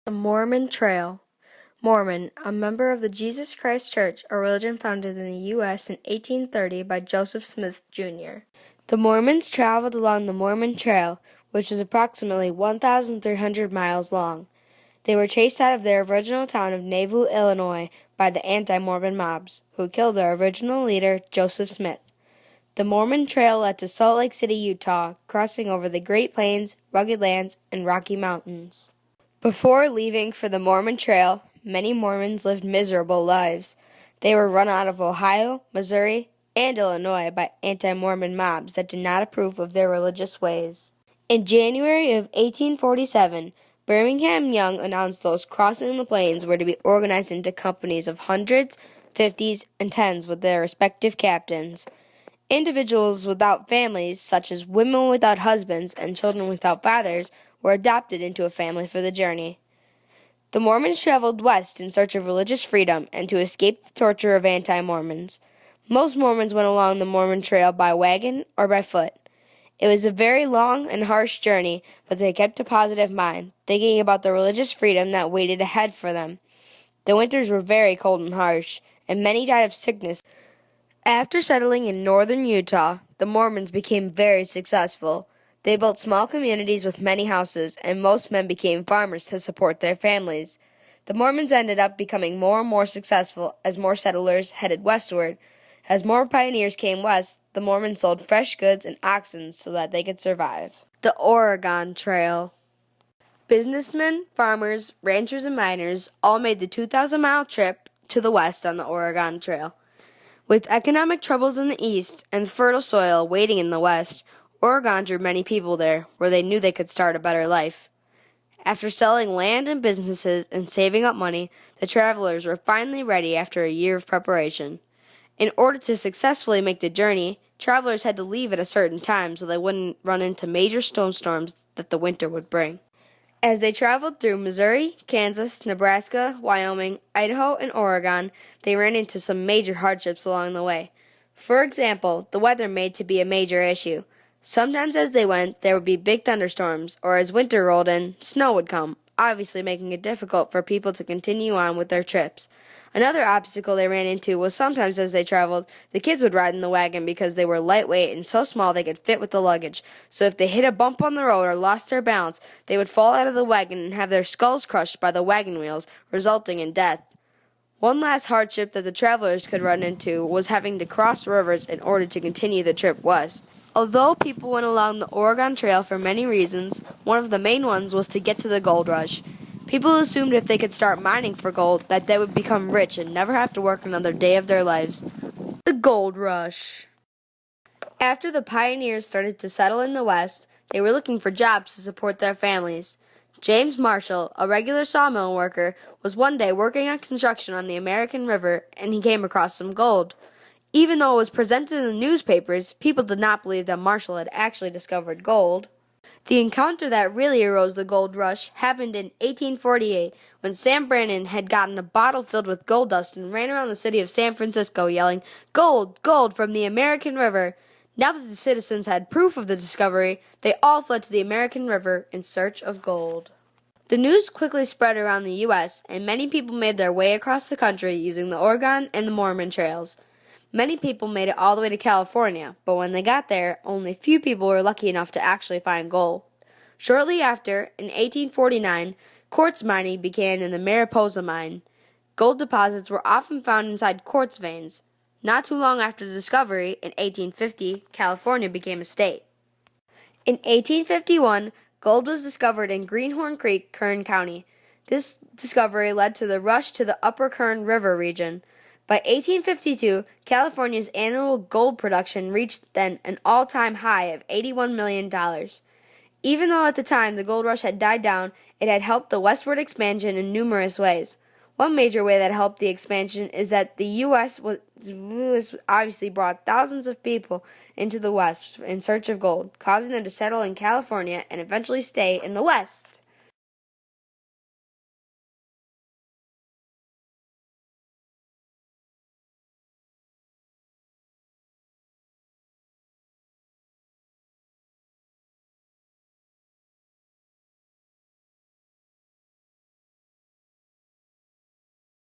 The Mormon Trail. Mormon, a member of the Jesus Christ Church, a religion founded in the U.S. in 1830 by Joseph Smith, Jr. The Mormons traveled along the Mormon Trail, which was approximately 1,300 miles long. They were chased out of their original town of Nauvoo, Illinois, by the anti-Mormon mobs, who killed their original leader, Joseph Smith. The Mormon Trail led to Salt Lake City, Utah, crossing over the Great Plains, rugged lands, and Rocky Mountains. Before leaving for the Mormon Trail, many Mormons lived miserable lives. They were run out of Ohio, Missouri, and Illinois by anti-Mormon mobs that did not approve of their religious ways. In January of 1847, Birmingham Young announced those crossing the plains were to be organized into companies of hundreds, fifties, and tens with their respective captains. Individuals without families, such as women without husbands and children without fathers, were adopted into a family for the journey. The Mormons traveled west in search of religious freedom and to escape the torture of anti-Mormons. Most Mormons went along the Mormon Trail by wagon or by foot. It was a very long and harsh journey, but they kept a positive mind, thinking about the religious freedom that waited ahead for them. The winters were very cold and harsh, and many died of sickness. After settling in northern Utah, the Mormons became very successful. They built small communities with many houses, and most men became farmers to support their families. The Mormons ended up becoming more and more successful as more settlers headed westward. As more pioneers came west, the Mormons sold fresh goods and oxen so that they could survive. The Oregon Trail. Businessmen, farmers, ranchers, and miners all made the 2,000-mile trip to the west on the Oregon Trail. With economic troubles in the east and fertile soil waiting in the west, Oregon drew many people there, where they knew they could start a better life. After selling land and businesses and saving up money, the travelers were finally ready after a year of preparation. In order to successfully make the journey, travelers had to leave at a certain time so they wouldn't run into major snowstorms that the winter would bring. As they traveled through Missouri, Kansas, Nebraska, Wyoming, Idaho, and Oregon, they ran into some major hardships along the way. For example, the weather made to be a major issue. Sometimes as they went, there would be big thunderstorms, or as winter rolled in, snow would come, obviously making it difficult for people to continue on with their trips. Another obstacle they ran into was sometimes as they traveled, the kids would ride in the wagon because they were lightweight and so small they could fit with the luggage. So if they hit a bump on the road or lost their balance, they would fall out of the wagon and have their skulls crushed by the wagon wheels, resulting in death. One last hardship that the travelers could run into was having to cross rivers in order to continue the trip west. Although people went along the Oregon Trail for many reasons, one of the main ones was to get to the gold rush. People assumed if they could start mining for gold, that they would become rich and never have to work another day of their lives. The Gold Rush. After the pioneers started to settle in the West, they were looking for jobs to support their families. James Marshall, a regular sawmill worker, was one day working on construction on the American River, and he came across some gold. Even though it was presented in the newspapers, people did not believe that Marshall had actually discovered gold. The encounter that really arose the gold rush happened in 1848 when Sam Brannan had gotten a bottle filled with gold dust and ran around the city of San Francisco yelling, "Gold! Gold from the American River!" Now that the citizens had proof of the discovery, they all fled to the American River in search of gold. The news quickly spread around the U.S., and many people made their way across the country using the Oregon and the Mormon trails. Many people made it all the way to California, but when they got there, only few people were lucky enough to actually find gold. Shortly after, in 1849, quartz mining began in the Mariposa mine. Gold deposits were often found inside quartz veins. Not too long after the discovery, in 1850, California became a state. In 1851, gold was discovered in Greenhorn Creek, Kern County. This discovery led to the rush to the Upper Kern River region. By 1852, California's annual gold production reached then an all-time high of $81 million. Even though at the time the gold rush had died down, it had helped the westward expansion in numerous ways. One major way that helped the expansion is that the U.S. was obviously brought thousands of people into the West in search of gold, causing them to settle in California and eventually stay in the West.